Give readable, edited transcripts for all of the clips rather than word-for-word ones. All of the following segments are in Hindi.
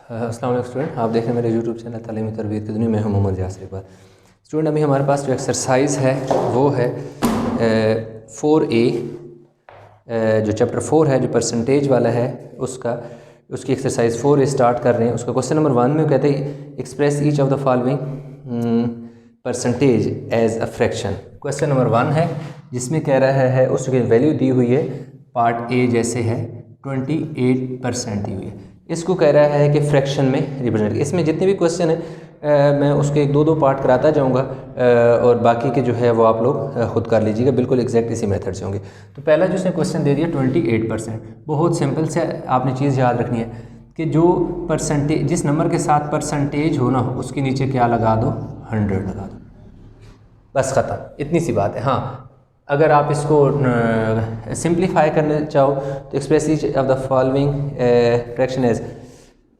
अस्सलाम वालेकुम स्टूडेंट, आप देख रहे हैं मेरे यूट्यूब चैनल तालीमी तरबियत की दुनिया में हूं मोहम्मद यासिर इकबाल। स्टूडेंट, अभी हमारे पास जो एक्सरसाइज है वो है 4A, जो चैप्टर 4 है, जो परसेंटेज वाला है, उसकी एक्सरसाइज 4A स्टार्ट कर रहे हैं। उसका क्वेश्चन नंबर 1 में कहते हैं express each of the following percentage as a fraction. Question number 1 है जिसमें कह रहा है उसकी वैल्यू दी हुई है, पार्ट ए जैसे है 28% दी हुई है। इसको कह रहा है कि फ्रैक्शन में रिप्रेजेंट। इसमें जितने भी क्वेश्चन हैं मैं उसके 1-2 पार्ट कराता जाऊंगा और बाकी के जो है वो आप लोग खुद कर लीजिएगा, बिल्कुल एग्जैक्ट इसी मेथड से होंगे। तो पहला जो उसने क्वेश्चन दे दिया 28%। बहुत सिंपल से आपने चीज़ याद रखनी है कि जो परसेंटेज, जिस नंबर के साथ परसेंटेज हो ना उसके नीचे क्या लगा दो, 100 लगा दो, बस ख़त्म। इतनी सी बात है। हाँ, अगर आप इसको सिंप्लीफाई करना चाहो तो express each of the following fraction as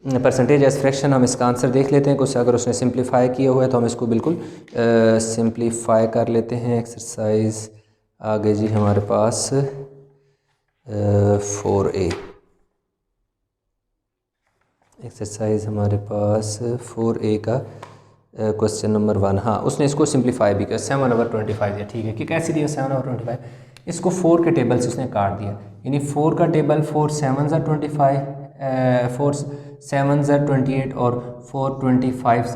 percentage as fraction, हम इसका आंसर देख लेते हैं। कुछ अगर उसने सिंप्लीफाई किया हुआ है तो हम इसको बिल्कुल सिंप्लीफाई कर लेते हैं। एक्सरसाइज आ गई जी हमारे पास 4A। एक्सरसाइज हमारे पास 4A का क्वेश्चन नंबर 1। हाँ, उसने इसको सिंप्लीफाई भी किया, 7/25 दिया। ठीक है कि कैसे दिया 7/25? इसको 4 के टेबल से उसने काट दिया, यानी 4 का टेबल 4 7 25, 4 7 28 और 4 25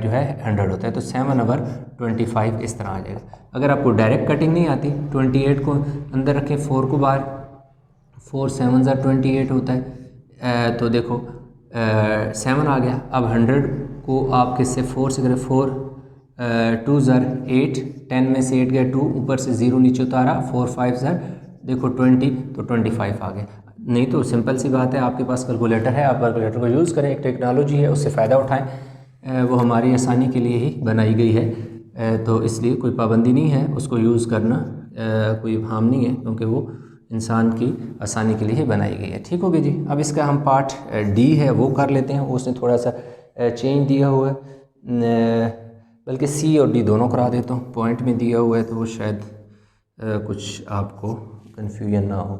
जो है 100 होता है। तो 7/25 इस तरह आ जाएगा। अगर आपको डायरेक्ट कटिंग नहीं आती, 28 को अंदर रखें, 4 को बाहर, 4 7 28 होता है। तो देखो 7 आ गया। अब 100 को आप किससे 4 से करें, 4 2 8, 10 में से 8 गया 2, ऊपर से 0 नीचे उतारा, 4 5 देखो 20, तो 25 आ गया। नहीं तो सिंपल सी बात है, आपके पास कैलकुलेटर है, आप कैलकुलेटर को यूज़ करें, एक टेक्नोलॉजी है, उससे फ़ायदा उठाएं। वो हमारी आसानी के लिए ही बनाई गई है, तो इसलिए कोई पाबंदी नहीं है उसको यूज़ करना, कोई हार्म नहीं है, क्योंकि वो इंसान की आसानी के लिए ही बनाई गई है। ठीक हो गया जी। अब इसका हम पार्ट डी है वो कर लेते हैं। उसने थोड़ा सा चेंज दिया हुआ है, बल्कि सी और डी दोनों करा देता हूँ। पॉइंट में दिया हुआ है तो वो शायद कुछ आपको कन्फ्यूजन ना हो।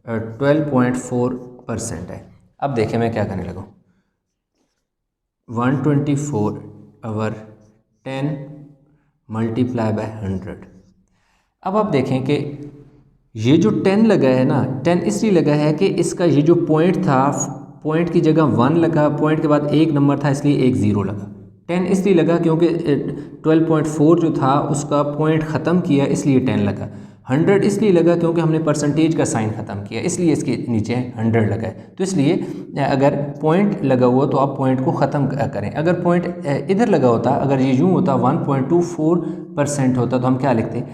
12.4% है। अब देखें मैं क्या करने लगा, 124/10 मल्टीप्लाई बाय 100। अब आप देखें कि ये जो 10 लगा है ना, 10 इसलिए लगा है कि इसका ये जो पॉइंट था, पॉइंट की जगह 1 लगा, पॉइंट के बाद एक नंबर था इसलिए एक 0 लगा। 10 इसलिए लगा क्योंकि 12.4 जो था उसका पॉइंट ख़त्म किया इसलिए 10 लगा। 100 इसलिए लगा क्योंकि हमने परसेंटेज का साइन ख़त्म किया इसलिए इसके नीचे 100 लगा है। तो इसलिए अगर पॉइंट लगा हुआ तो आप पॉइंट को ख़त्म करें। अगर पॉइंट इधर लगा होता, अगर ये यूँ होता 1.24% होता तो हम क्या लिखते,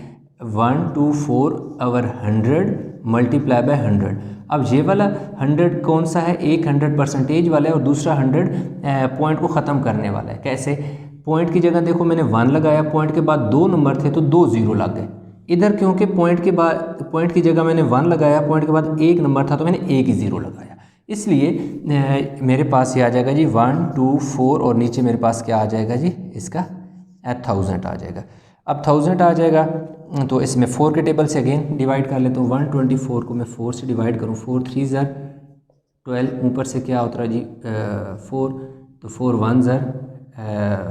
124/100 मल्टीप्लाई बाय 100। अब ये वाला 100 कौन सा है, एक 100 परसेंटेज वाला है और दूसरा 100 पॉइंट को ख़त्म करने वाला है। कैसे? पॉइंट की जगह देखो मैंने 1 लगाया, पॉइंट के बाद 2 नंबर थे तो 2 0 लग गए। इधर क्योंकि पॉइंट के बाद, पॉइंट की जगह मैंने 1 लगाया, पॉइंट के बाद एक नंबर था तो मैंने एक ही 0 लगाया, इसलिए मेरे पास ये आ जाएगा जी 124 और नीचे मेरे पास क्या आ जाएगा जी, इसका 1000 आ जाएगा। अब 1000 आ जाएगा तो इसमें 4 के टेबल से अगेन डिवाइड कर लेता हूँ। 124 को मैं 4 से डिवाइड करूँ, 4 3 12, ऊपर से क्या होता है जी 4, तो 4 1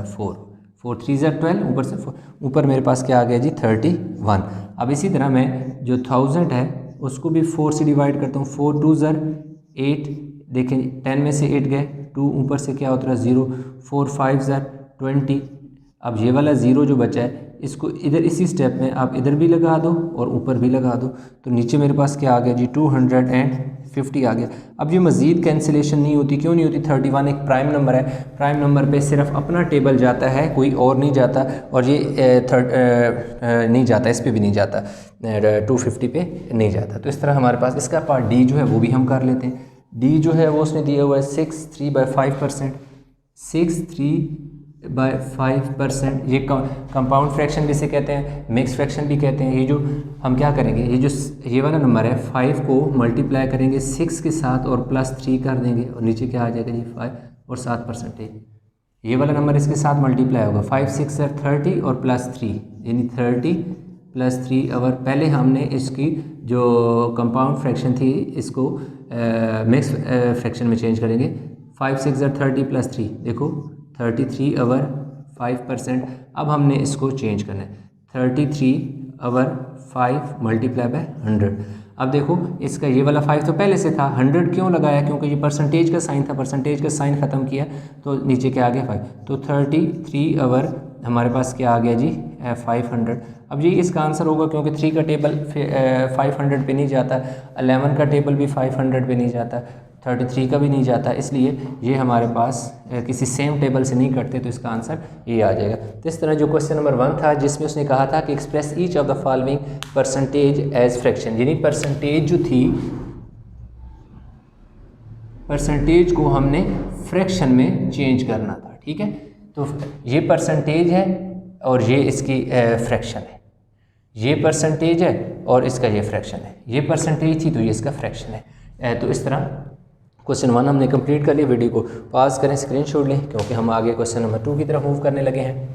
4, 4 3 12, ऊपर से 4, ऊपर मेरे पास क्या आ गया जी 31। अब इसी तरह मैं जो 1000 है उसको भी 4 से डिवाइड करता हूँ। 4 2 8, देखें 10 में से 8 गए 2, ऊपर से क्या होता है 0, 4 5 20। अब ये वाला 0 जो बचा है इसको इधर इसी स्टेप में आप इधर भी लगा दो और ऊपर भी लगा दो, तो नीचे मेरे पास क्या आ गया जी 250 आ गया। अब ये मज़ीद कैंसिलेशन नहीं होती, क्यों नहीं होती? 31 एक प्राइम नंबर है, प्राइम नंबर पे सिर्फ अपना टेबल जाता है, कोई और नहीं जाता, और ये नहीं जाता, इस पर भी नहीं जाता, 250 पे नहीं जाता। तो इस तरह हमारे पास इसका पार्ट डी जो है वो भी हम कर लेते हैं। डी जो है वो उसने दिया हुआ है 63/5%, 63/5%। ये कंपाउंड फ्रैक्शन भी इसे कहते हैं, मिक्स फ्रैक्शन भी कहते हैं। ये जो हम क्या करेंगे, ये वाला नंबर है 5 को मल्टीप्लाई करेंगे 6 के साथ और +3 कर देंगे और नीचे क्या आ जाएगा जी 5 और 7%। ये वाला नंबर इसके साथ मल्टीप्लाई होगा, 5 6 30 और +3, यानी 30 +3। अगर पहले हमने इसकी जो कंपाउंड फ्रैक्शन थी इसको मिक्स फ्रैक्शन में चेंज करेंगे, 5 6 30 प्लस 3, देखो 33 आवर 5%। अब हमने इसको चेंज करना है, 33 आवर 5 मल्टीप्लाई बाय 100। अब देखो इसका ये वाला 5 तो पहले से था, 100 क्यों लगाया, क्योंकि ये परसेंटेज का साइन था, परसेंटेज का साइन ख़त्म किया तो नीचे क्या आ गया 5, तो 33 आवर हमारे पास क्या आ गया जी 500। अब ये इसका आंसर होगा, क्योंकि 3 का टेबल 500 पे नहीं जाता, 11 का टेबल भी 500 पे नहीं जाता, 33 का भी नहीं जाता, इसलिए ये हमारे पास किसी सेम टेबल से नहीं कटते, तो इसका आंसर ये आ जाएगा। तो इस तरह जो क्वेश्चन नंबर 1 था, जिसमें उसने कहा था कि express each of the following percentage as fraction, यानी परसेंटेज जो थी, परसेंटेज को हमने फ्रैक्शन में चेंज करना था, ठीक है। तो ये परसेंटेज है और ये इसकी फ्रैक्शन है, ये परसेंटेज है और इसका ये फ्रैक्शन है, ये परसेंटेज थी तो ये इसका फ्रैक्शन है। तो इस तरह क्वेश्चन 1 हमने कंप्लीट कर लिया। वीडियो को पॉज करें, स्क्रीनशॉट लें, क्योंकि हम आगे क्वेश्चन नंबर 2 की तरफ मूव करने लगे हैं।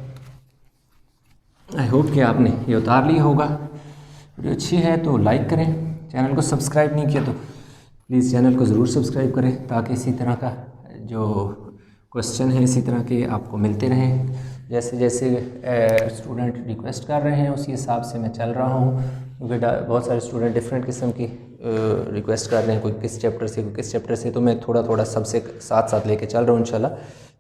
आई होप कि आपने ये उतार लिया होगा। वीडियो अच्छी है तो लाइक करें, चैनल को सब्सक्राइब नहीं किया तो प्लीज़ चैनल को ज़रूर सब्सक्राइब करें, ताकि इसी तरह का जो क्वेश्चन है इसी तरह के आपको मिलते रहें। जैसे जैसे स्टूडेंट रिक्वेस्ट कर रहे हैं उसी हिसाब से मैं चल रहा हूँ, क्योंकि बहुत सारे स्टूडेंट डिफरेंट किस्म की रिक्वेस्ट कर रहे हैं, कोई किस चैप्टर से कोई किस चैप्टर से, तो मैं थोड़ा थोड़ा सबसे साथ साथ लेके चल रहा हूँ इंशाल्लाह,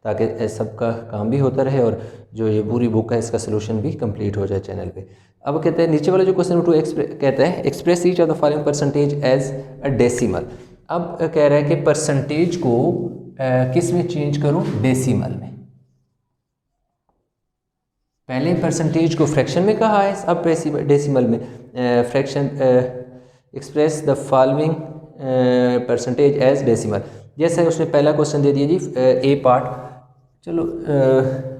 ताकि सबका काम भी होता रहे और जो ये पूरी बुक है इसका सोल्यूशन भी कंप्लीट हो जाए चैनल पे। अब कहते हैं नीचे वाला जो क्वेश्चन 2 कहता है express each of the following percentage as a decimal. अब कह रहा है कि परसेंटेज को किस में चेंज करूँ, डेसिमल में। पहले परसेंटेज को फ्रैक्शन में कहा है, अब डेसिमल में। Fraction express the following percentage as decimal. जैसे उसने पहला क्वेश्चन दे दिया जी ए पार्ट, चलो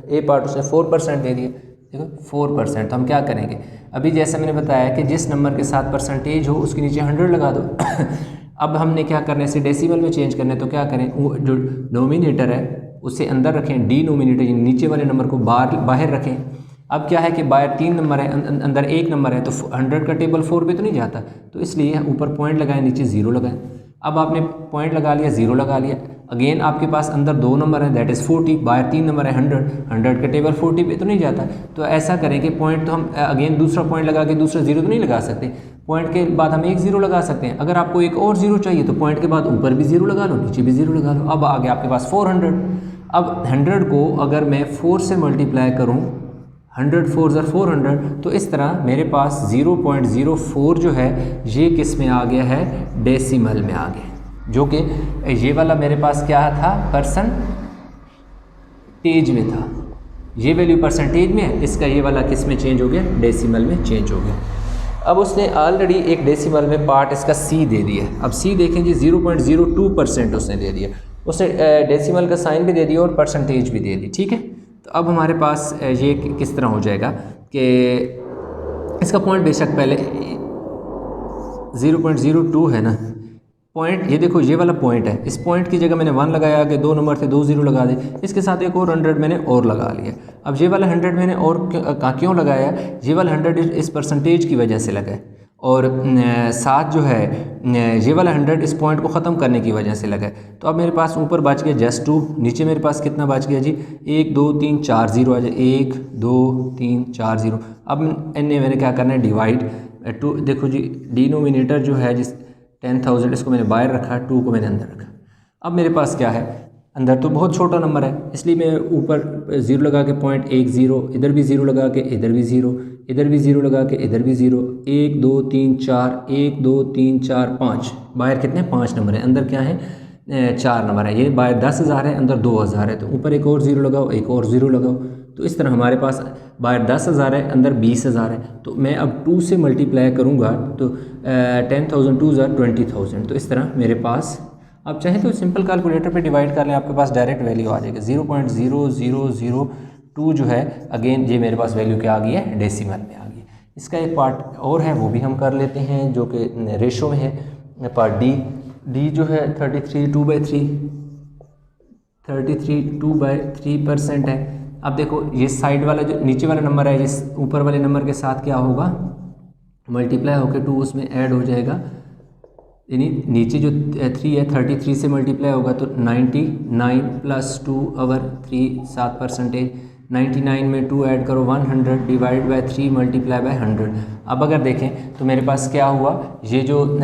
ए पार्ट उसने 4% दे दिया, देखो 4%, तो हम क्या करेंगे, अभी जैसा मैंने बताया कि जिस नंबर के साथ परसेंटेज हो उसके नीचे 100 लगा दो। अब हमने क्या करना है, इसे डेसिमल में चेंज करना है, तो क्या करें, वो जो नोमिनेटर है उसे अंदर रखें, डिनोमिनेटर नीचे वाले नंबर को बाहर रखें। अब क्या है कि बाहर 3 नंबर है, अंदर 1 नंबर है, तो 100 का टेबल 4 पे तो नहीं जाता, तो इसलिए ऊपर पॉइंट लगाएं, नीचे 0 लगाएं। अब आपने पॉइंट लगा लिया, 0 लगा लिया, अगेन आपके पास अंदर 2 नंबर है, दैट इज़ 40, बाहर 3 नंबर है 100 का टेबल 40 पे तो नहीं जाता, तो ऐसा करें कि पॉइंट तो हम अगेन दूसरा पॉइंट लगा के दूसरा 0 तो नहीं लगा सकते, पॉइंट के बाद हम एक 0 लगा सकते हैं। अगर आपको एक और 0 चाहिए तो पॉइंट के बाद ऊपर भी 0 लगा लो, नीचे भी 0 लगा लो। अब आ गया आपके पास 400। अब 100 को अगर मैं 4 से मल्टीप्लाई करूँ, 100 4 400, तो इस तरह मेरे पास 0.04 जो है ये किस में आ गया है, डेसिमल में आ गया, जो कि ये वाला मेरे पास क्या था, परसेंटेज में था, ये वैल्यू परसेंटेज में है, इसका ये वाला किस में चेंज हो गया, डेसिमल में चेंज हो गया। अब उसने ऑलरेडी एक डेसिमल में पार्ट इसका सी दे दिया। अब सी देखें जी 0.02% उसने दे दिया, उसने डेसिमल का साइन भी दे दिया और परसेंटेज भी दे दी, ठीक है। तो अब हमारे पास ये किस तरह हो जाएगा कि इसका पॉइंट बेशक पहले 0.02 है ना, पॉइंट ये देखो ये वाला पॉइंट है, इस पॉइंट की जगह मैंने 1 लगाया, आगे 2 नंबर थे 2 0 लगा दे, इसके साथ एक और 100 मैंने और लगा लिया। अब ये वाला 100 मैंने और क्यों लगाया, ये वाला 100 इस परसेंटेज की वजह से लगा है, और साथ जो है ये वाला 100 इस पॉइंट को ख़त्म करने की वजह से लगा है। तो अब मेरे पास ऊपर बच गया जस्ट 2, नीचे मेरे पास कितना बच गया जी, 1 2 3 4 0 आ जाए, 1 2 3 4 0। अब इन्हें मैंने क्या करना है, डिवाइड 2, देखो जी डिनोमिनेटर जो है जिस 10,000 इसको मैंने बाहर रखा, 2 को मैंने अंदर रखा। अब मेरे पास क्या है, अंदर तो बहुत छोटा नंबर है, इसलिए मैं ऊपर 0 लगा के पॉइंट 1 0, इधर भी 0 लगा के इधर भी 0, इधर भी 0 लगा के इधर भी 0, 1 2 3 4, 1 2 3 4 5, बाहर कितने 5 नंबर है, अंदर क्या है 4 नंबर है, ये बाहर 10,000 है, अंदर 2,000 है, तो ऊपर एक और 0 लगाओ, एक और 0 लगाओ, तो इस तरह हमारे पास बाहर 10,000 है, अंदर 20,000 है। तो मैं अब 2 से मल्टीप्लाई करूँगा तो 10,000 2 20,000, तो इस तरह मेरे पास, आप चाहें तो सिंपल कैलकुलेटर पे डिवाइड कर लें, आपके पास डायरेक्ट वैल्यू आ जाएगी 0.0002 जो है, अगेन ये मेरे पास वैल्यू क्या आ गई है, डेसिमल में आ गई। इसका एक पार्ट और है वो भी हम कर लेते हैं, जो कि रेशो में है, पार्ट डी जो है 33 2/3% है। अब देखो ये साइड वाला जो नीचे वाला नंबर है, इस ऊपर वाले नंबर के साथ क्या होगा, मल्टीप्लाई होकर 2 उसमें ऐड हो जाएगा, यानी नीचे जो 3 है 33 से मल्टीप्लाई होगा तो 99 प्लस 2 ओवर 3 7%। 99 में 2 ऐड करो 100 डिवाइड बाय 3 मल्टीप्लाई बाय 100। अब अगर देखें तो मेरे पास क्या हुआ, ये जो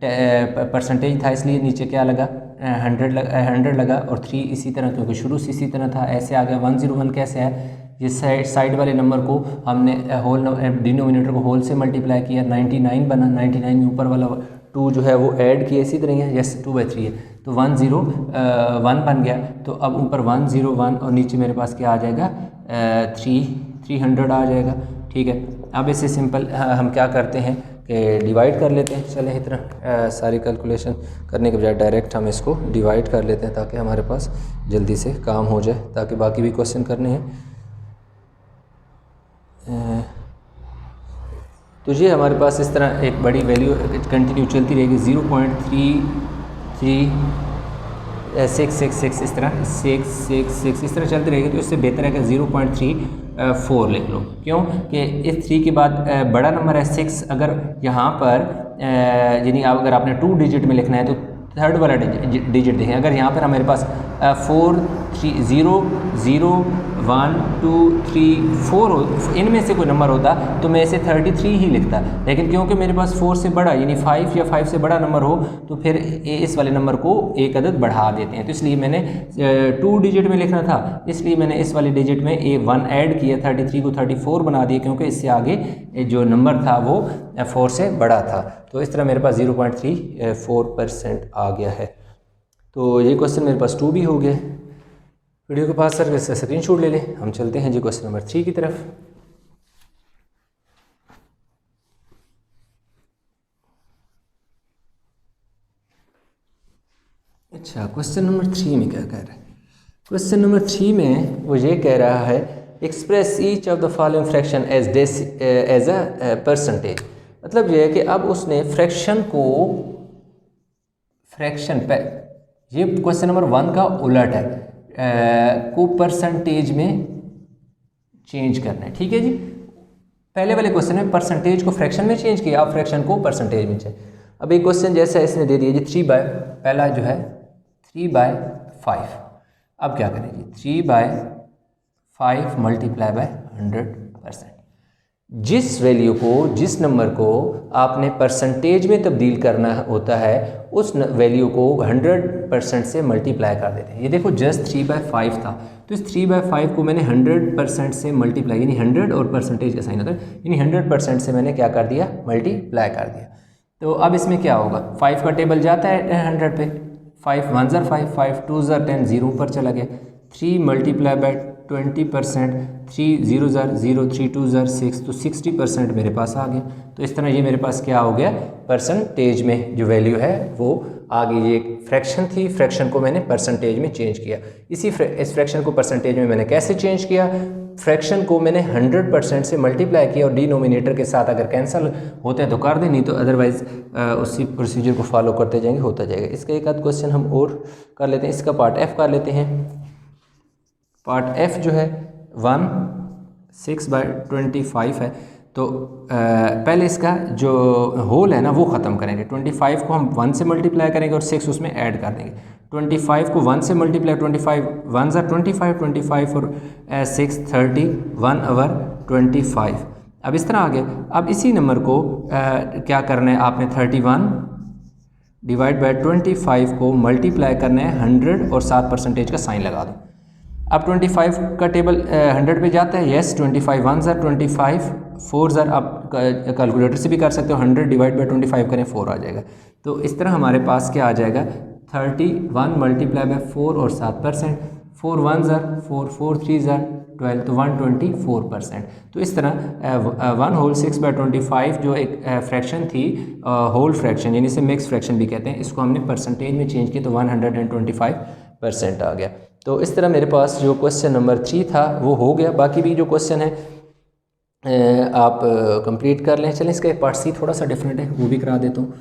परसेंटेज था इसलिए नीचे क्या लगा 100 लगा और 3 इसी तरह, क्योंकि शुरू से इसी तरह था ऐसे आ गया। 101 कैसे है, ये साइड वाले नंबर को हमने होल डिनोमिनेटर को होल से मल्टीप्लाई किया, 99 बना, 99 में ऊपर वाला 2 जो है वो ऐड किया इसी तरह है, यस 2/3 है तो 101 बन गया। तो अब ऊपर 101 और नीचे मेरे पास क्या आ जाएगा 300 आ जाएगा। ठीक है, अब इसे सिंपल हम क्या करते हैं कि डिवाइड कर लेते हैं। चलें इतना सारी कैलकुलेशन करने के बजाय डायरेक्ट हम इसको डिवाइड कर लेते हैं ताकि हमारे पास जल्दी से काम हो जाए, ताकि बाकी भी क्वेश्चन करने हैं। तो ये हमारे पास इस तरह एक बड़ी वैल्यू कंटिन्यू चलती रहेगी 0.33666 इस तरह 666 इस तरह चलती रहेगी। तो इससे बेहतर है कि 0.34 लिख लो। क्यों कि इस 3 के बाद बड़ा नंबर है 6। अगर यहाँ पर यानी अगर आपने 2 डिजिट में लिखना है तो थर्ड वाला डिजिट देखें। अगर यहाँ पर हमारे पास 4 3 0 0 1 2 3 4 इनमें से कोई नंबर होता तो मैं इसे 33 ही लिखता, लेकिन क्योंकि मेरे पास 4 से बड़ा यानी 5 या 5 से बड़ा नंबर हो तो फिर इस वाले नंबर को एक अदद बढ़ा देते हैं। तो इसलिए मैंने 2 डिजिट में लिखना था, इसलिए मैंने इस वाले डिजिट में 1 ऐड किया, 33 को 34 बना दिया, क्योंकि इससे आगे जो नंबर था वो 4 से बड़ा था। तो इस तरह मेरे पास 0.34% आ गया है। तो ये क्वेश्चन मेरे पास 2 भी हो गया। वीडियो के पास सर इसका स्क्रीनशॉट ले लें। हम चलते हैं जी क्वेश्चन नंबर 3 की तरफ। अच्छा, क्वेश्चन नंबर 3 में क्या कह रहा है? क्वेश्चन नंबर 3 में वो ये कह रहा है express each of the following fraction as a percentage. मतलब ये है कि अब उसने फ्रैक्शन को ये क्वेश्चन नंबर 1 का उलट है, को परसेंटेज में चेंज करना है। ठीक है जी, पहले वाले क्वेश्चन में परसेंटेज को फ्रैक्शन में चेंज किया, अब फ्रैक्शन को परसेंटेज में चेंज। अब एक क्वेश्चन जैसा इसने दे दिया जी 3/पहला जो है 3/5। अब क्या करें जी 3/5 मल्टीप्लाई बाय 100%। जिस वैल्यू को, जिस नंबर को आपने परसेंटेज में तब्दील करना होता है उस वैल्यू को 100% से मल्टीप्लाई कर देते हैं। ये देखो जस्ट 3/5 था, तो इस 3/5 को मैंने 100% से मल्टीप्लाई, यानी 100 और परसेंटेज का साइन होता है, यानी 100% से मैंने क्या कर दिया मल्टीप्लाई कर दिया। तो अब इसमें क्या होगा, 5 का टेबल जाता है 100 पे, 5 1 ज़र 5 5 2 ज़र 10 0 पर चला गया। 3 मल्टीप्लाई बाय 20%, 3 0 ज़र 0 3 2 ज़र 6, तो 60% मेरे पास आ गया। तो इस तरह ये मेरे पास क्या हो गया, परसेंटेज में जो वैल्यू है वो आ गई। ये एक फ्रैक्शन थी, फ्रैक्शन को मैंने परसेंटेज में चेंज किया। इस फ्रैक्शन को परसेंटेज में मैंने कैसे चेंज किया, फ्रैक्शन को मैंने 100% से मल्टीप्लाई किया और डिनोमिनेटर के साथ अगर कैंसिल होते हैं तो कर दें, नहीं तो अदरवाइज़ उसी प्रोसीजर को फॉलो करते जाएंगे, होता जाएगा। इसका एक आध क्वेश्चन हम और कर लेते हैं। इसका पार्ट एफ कर लेते हैं। पार्ट एफ जो है 6/25 है। तो पहले इसका जो होल है ना वो ख़त्म करेंगे। 25 को हम 1 से मल्टीप्लाई करेंगे और 6 उसमें ऐड कर देंगे। 25 को 1 से मल्टीप्लाई, 25 1 ज़र 25 25 और 6 30 1/25। अब इस तरह आगे, अब इसी नंबर को क्या करना है आपने, 31 डिवाइड बाय 25 को मल्टीप्लाई करना है 100 और 7% का साइन लगा दो। अब 25 का टेबल 100 पे जाता है, यस 25 1 ज़र 25 4 ज़र, आप कैलकुलेटर से भी कर सकते हो, 100 डिवाइड बाय 25 करें 4 आ जाएगा। तो इस तरह हमारे पास क्या आ जाएगा, 31 मल्टीप्लाई बाय 4 और 7%, 4 1 ज़र 4 4 3 ज़र 12, तो 124%। तो इस तरह 1 होल 6/25 जो एक फ्रैक्शन थी, होल फ्रैक्शन यानी इसे मिक्स फ्रैक्शन भी कहते हैं, इसको हमने परसेंटेज में चेंज किया तो 125% आ गया। तो इस तरह मेरे पास जो क्वेश्चन नंबर 3 था वो हो गया। बाकी भी जो क्वेश्चन है आप कंप्लीट कर लें। चलें, इसका पार्ट सी थोड़ा सा डिफरेंट है, वो भी करा देता हूँ।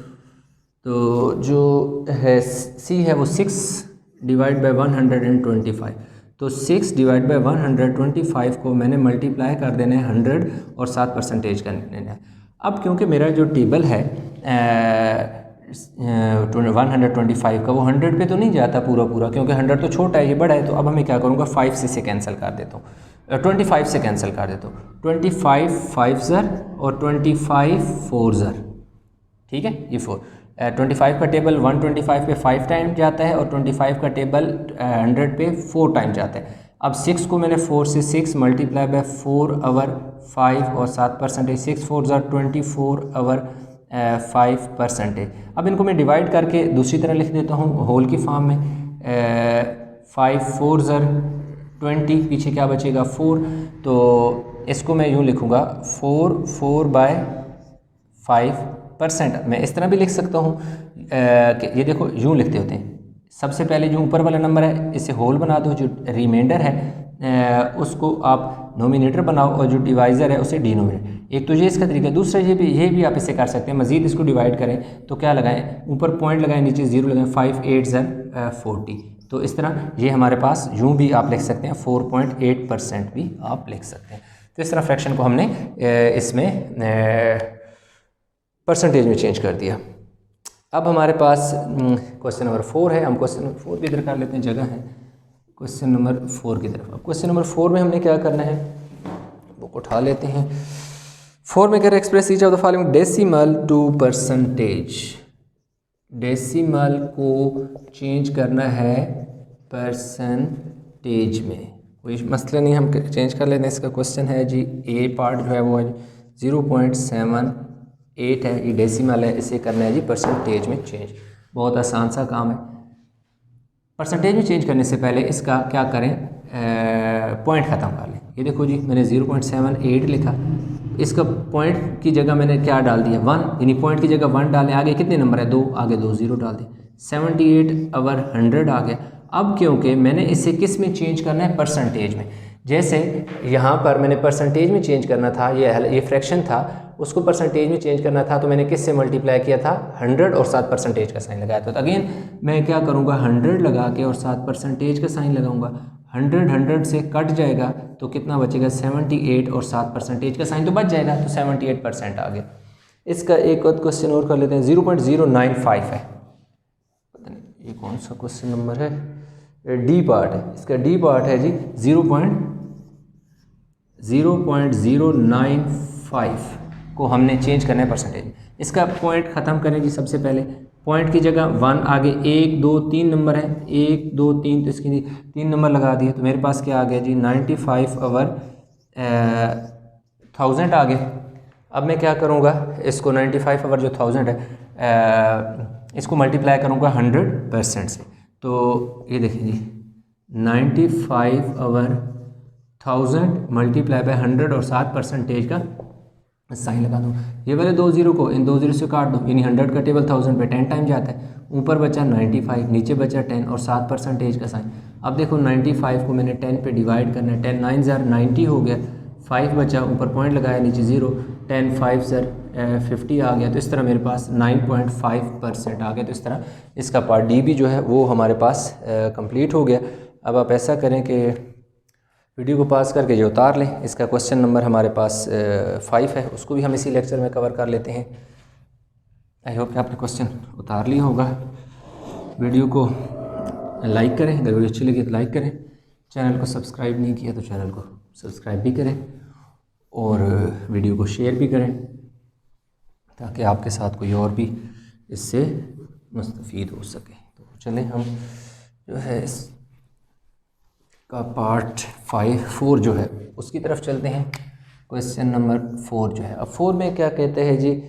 तो जो है सी है वो 6 डिवाइड बाय 125। तो 6 डिवाइड बाय 125 को मैंने मल्टीप्लाई कर देना है 100 और 7% का लेना है। अब क्योंकि मेरा जो टेबल है 125 का, वो 100 पे तो नहीं जाता पूरा पूरा, क्योंकि 100 तो छोटा है, ये बड़ा है। तो अब हमें क्या करूँगा, 5 से इसे कैंसिल कर देता हूँ, 25 से कैंसिल कर देता हूँ। 25 5 ज़र और 25 4 ज़र, ठीक है, ये 4। 25 का टेबल 125 पे 5 टाइम जाता है और 25 का टेबल 100 पे 4 टाइम जाता है। अब 6 को मैंने 4 से 6 मल्टीप्लाई बाय 4 आवर 5 और 7%, 6 4 ज़र 24 आवर 5%। अब इनको मैं डिवाइड करके दूसरी तरह लिख देता हूँ होल की फॉर्म में। 5 4 ज़र 20, पीछे क्या बचेगा 4, तो इसको मैं यूँ लिखूँगा 4 बाय 5%। मैं इस तरह भी लिख सकता हूँ कि ये देखो यूँ लिखते होते हैं, सबसे पहले जो ऊपर वाला नंबर है इसे होल बना दो, जो रिमाइंडर है उसको आप नोमिनेटर बनाओ और जो डिवाइज़र है उसे डिनोमिनेटर। एक तो ये इसका तरीका है। दूसरा ये भी आप इसे कर सकते हैं, मज़ीद इसको डिवाइड करें तो क्या लगाएं, ऊपर पॉइंट लगाएं, नीचे 0 लगाएं, 5 8 ज़र 40। तो इस तरह ये हमारे पास यूँ भी आप लिख सकते हैं, 4.8% भी आप लिख सकते हैं। तो इस तरह फ्रैक्शन को हमने इसमें परसेंटेज में चेंज कर दिया। अब हमारे पास क्वेश्चन नंबर 4 है, हम क्वेश्चन नंबर 4 भी इधर कर लेते हैं, जगह है क्वेश्चन नंबर 4 की तरफ। अब क्वेश्चन नंबर 4 में हमने क्या करना है, बुक उठा लेते हैं। 4 में कह रहे express each of the following decimal to percentage. Decimal को चेंज करना है परसेंटेज में, कोई मसला नहीं, हम चेंज कर लेते हैं। इसका क्वेश्चन है जी, ए पार्ट जो है वो है 0.78 है, ये डेसिमल है, इसे करना है जी परसेंटेज में चेंज। बहुत आसान सा काम है। परसेंटेज में चेंज करने से पहले इसका क्या करें, पॉइंट ख़त्म कर लें। ये देखो जी, मैंने 0.78 लिखा, इसका पॉइंट की जगह मैंने क्या डाल दिया 1, यानी पॉइंट की जगह 1 डालें, आगे कितने नंबर है 2, आगे 2 0 डाल दें, 78 ओवर 100 आ गया। अब क्योंकि मैंने इसे किस में चेंज करना है, परसेंटेज में। जैसे यहाँ पर मैंने परसेंटेज में चेंज करना था, ये फ्रैक्शन था, उसको परसेंटेज में चेंज करना था, तो मैंने किस से मल्टीप्लाई किया था, 100 और 7% का साइन लगाया था। तो अगेन मैं क्या करूँगा, 100 लगा के और 7% का साइन लगाऊंगा। 100 से कट जाएगा तो कितना बचेगा, 78 और 7% का साइन तो बच जाएगा, तो 78% आ गया। इसका एक और क्वेश्चन और कर लेते हैं, 0.095 है, पता नहीं ये कौन सा क्वेश्चन नंबर है, डी पार्ट है, इसका डी पार्ट है जी 0.095 को हमने चेंज करना है परसेंटेज। इसका पॉइंट ख़त्म करें जी। सबसे पहले पॉइंट की जगह 1 आगे 1 2 3 नंबर है, 1 2 3, तो इसकी 3 नंबर लगा दिए, तो मेरे पास क्या आ गया जी 95 ओवर 1000 आ गया। अब मैं क्या करूँगा, इसको 95 ओवर जो 1000 है इसको मल्टीप्लाई करूँगा 100% से। तो ये देखिए जी 95 ओवर 1000 मल्टीप्लाई बाय 100 और 7% का साइन लगा दो। ये वाले 2 0 को इन 2 0 से काट दो, यानी 100 का टेबल 1000 पे 10 टाइम जाता है, ऊपर बचा 95, नीचे बचा 10 और 7% का साइन। अब देखो 95 को मैंने 10 पे डिवाइड करना है, 10 9 ज़र 90 हो गया, 5 बचा, ऊपर पॉइंट लगाया, नीचे 0, 10 5 ज़र 50 आ गया। तो इस तरह मेरे पास 9.5% आ गया। तो इस तरह इसका पार्ट डी भी जो है वो हमारे पास कंप्लीट हो गया। अब आप ऐसा करें कि वीडियो को पास करके ये उतार लें। इसका क्वेश्चन नंबर हमारे पास 5 है, उसको भी हम इसी लेक्चर में कवर कर लेते हैं। आई होप कि आपने क्वेश्चन उतार लिया होगा। वीडियो को लाइक करें, अगर वीडियो अच्छी लगी तो लाइक करें, चैनल को सब्सक्राइब नहीं किया तो चैनल को सब्सक्राइब भी करें और वीडियो को शेयर भी करें, ताकि आपके साथ कोई और भी इससे मुस्तफ़ीद हो सके। तो चलें हम जो है इस का पार्ट 4 जो है उसकी तरफ चलते हैं। क्वेश्चन नंबर 4 जो है, अब 4 में क्या कहते हैं जी,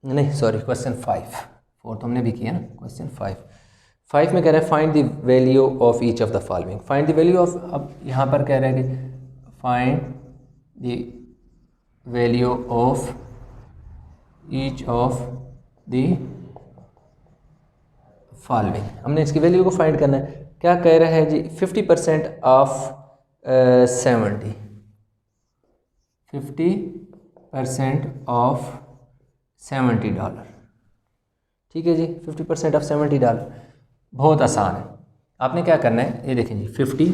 नहीं सॉरी क्वेश्चन 5, 4 तो हमने भी किया ना, क्वेश्चन 5 में कह रहा है find the value of each of the following. Find the value of, अब यहाँ पर कह रहा है कि find the value of each of the following. हमने इसकी वैल्यू को फाइंड करना है। क्या कह रहा है जी, 50% ऑफ 70, 50% ऑफ $70। ठीक है जी, 50% ऑफ $70। बहुत आसान है। आपने क्या करना है, ये देखें जी 50,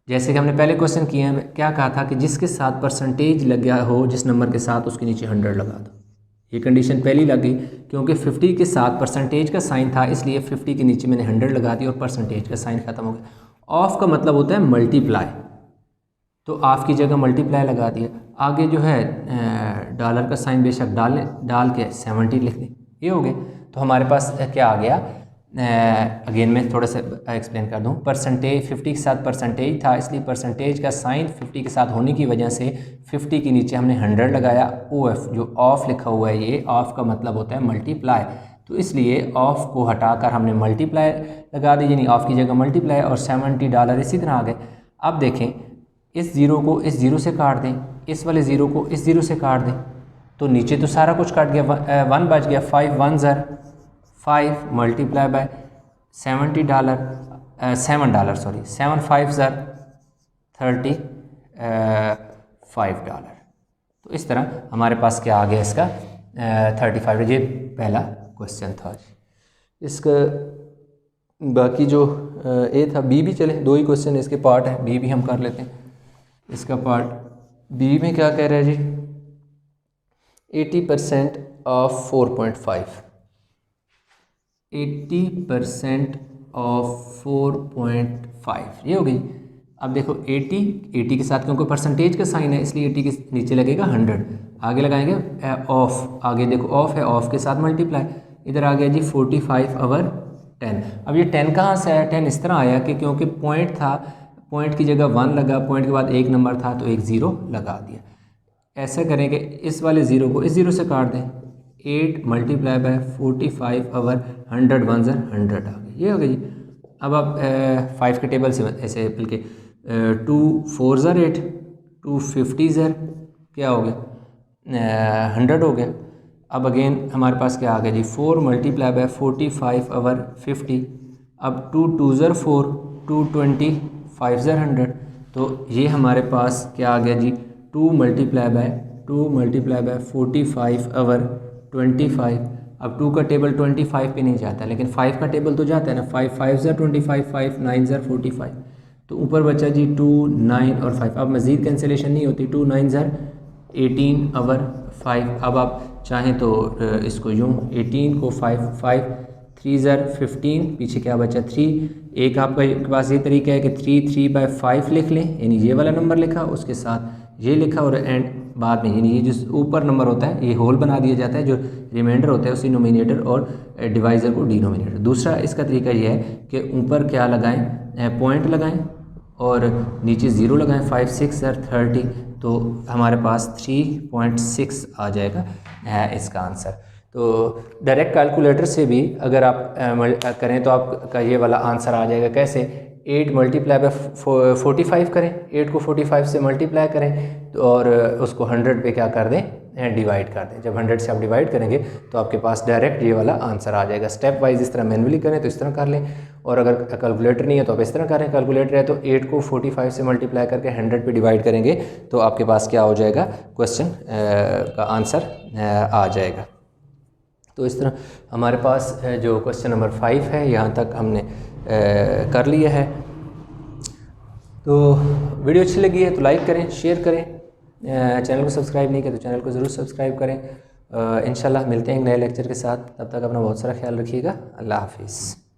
जैसे कि हमने पहले क्वेश्चन किए हैं, क्या कहा था कि जिसके साथ परसेंटेज लग गया हो जिस नंबर के साथ, उसके नीचे 100 लगा दो। ये कंडीशन पहली लग गई, क्योंकि 50 के साथ परसेंटेज का साइन था, इसलिए 50 के नीचे मैंने 100 लगा दिया और परसेंटेज का साइन ख़त्म हो गया। ऑफ का मतलब होता है मल्टीप्लाई, तो ऑफ की जगह मल्टीप्लाई लगा दिया। आगे जो है डॉलर का साइन बेशक डाल के 70 लिख दें, ये हो गया। तो हमारे पास क्या आ गया, अगेन मैं थोड़ा सा एक्सप्लेन कर दूं। परसेंटेज 50 के साथ परसेंटेज था, इसलिए परसेंटेज का साइन 50 के साथ होने की वजह से 50 के नीचे हमने 100 लगाया। OF जो ऑफ लिखा हुआ है, ये ऑफ का मतलब होता है मल्टीप्लाई, तो इसलिए ऑफ को हटाकर हमने मल्टीप्लाई लगा दी, यानी ऑफ की जगह मल्टीप्लाई, और $70 इसी तरह आ गए। अब देखें, इस ज़ीरो को इस ज़ीरो से काट दें, इस वाले ज़ीरो को इस ज़ीरो से काट दें, तो नीचे तो सारा कुछ काट गया, 1 बच गया। 5 1 ज़र 5 मल्टीप्लाई बाय $70, $7 5 ज़र $35। तो इस तरह हमारे पास क्या आ गया इसका 35। ये पहला क्वेश्चन था। इसका बाकी जो ए था, बी भी चले, दो ही क्वेश्चन इसके पार्ट है, बी भी हम कर लेते हैं। इसका पार्ट बी में क्या कह रहा है जी, 80% ऑफ 4.5, 80% ऑफ 4.5, ये हो गई। अब देखो 80 के साथ क्योंकि परसेंटेज का साइन है, इसलिए 80 के नीचे लगेगा 100, आगे लगाएंगे ऑफ, आगे देखो ऑफ है, ऑफ के साथ मल्टीप्लाई, इधर आ गया जी 45 ओवर 10। अब ये 10 कहाँ से आया, 10 इस तरह आया कि क्योंकि पॉइंट था, पॉइंट की जगह 1 लगा, पॉइंट के बाद एक नंबर था तो एक ज़ीरो लगा दिया। ऐसा करेंगे, इस वाले ज़ीरो को इस ज़ीरो से काट दें, 8 मल्टीप्लाई बाय 45 ओवर 100 1 ज़र 100 आ गई, ये हो गई। अब आप 5 के टेबल से ऐसे बल्कि 2 4 ज़र 8, 2 50 ज़र क्या हो गया 100 हो गया। अब अगेन हमारे पास क्या आ गया जी, 4 मल्टीप्लाई बाय 45 ओवर 50। अब 2 2 ज़र 4, 2 25 ज़र 100, तो ये हमारे पास क्या आ गया जी, 2 मल्टीप्लाई बाय 45 ओवर 25। अब 2 का टेबल 25 पे नहीं जाता, लेकिन 5 का टेबल तो जाता है ना, 5 5 ज़र 25, 5 9 ज़र 45, तो ऊपर बचा जी 2 9 और 5। अब मज़ीद कैंसिलेशन नहीं होती, 2 9 ज़र 18 ओवर 5। अब आप चाहें तो इसको यूँ 18 को 5 3 ज़र 15, पीछे क्या बचा 3। एक आपका के पास ये तरीका है कि 3 बाय 5 लिख लें, यानी ये वाला नंबर लिखा, उसके साथ ये लिखा, और एंड बाद में यानी ये जो ऊपर नंबर होता है ये होल बना दिया जाता है, जो रिमाइंडर होता है उसी नोमिनेटर और डिवाइज़र को डिनोमिनेटर। दूसरा इसका तरीका ये है कि ऊपर क्या लगाएं, पॉइंट लगाएं और नीचे ज़ीरो लगाएं, 5 6 ज़र 30, तो हमारे पास 3.6 आ जाएगा इसका आंसर। तो डायरेक्ट कैलकुलेटर से भी अगर आप करें तो आपका ये वाला आंसर आ जाएगा। कैसे, 8 मल्टीप्लाई बाय 45 करें, 8 को 45 से मल्टीप्लाई करें तो और उसको 100 पे क्या कर दें, डिवाइड कर दें। जब 100 से आप डिवाइड करेंगे तो आपके पास डायरेक्ट ये वाला आंसर आ जाएगा। स्टेप वाइज इस तरह मैनुअली करें तो इस तरह कर लें, और अगर कैलकुलेटर नहीं है तो आप इस तरह करें। कैलकुलेटर है तो 8 को 45 से मल्टीप्लाई करके 100 पे डिवाइड करेंगे तो आपके पास क्या हो जाएगा, क्वेश्चन का आंसर आ जाएगा। तो इस तरह हमारे पास जो क्वेश्चन नंबर 5 है यहाँ तक हमने कर लिया है। तो वीडियो अच्छी लगी है तो लाइक करें, शेयर करें, चैनल को सब्सक्राइब नहीं किया तो चैनल को ज़रूर सब्सक्राइब करें। इंशाल्लाह मिलते हैं एक नए लेक्चर के साथ, तब तक अपना बहुत सारा ख्याल रखिएगा। अल्लाह हाफिज़।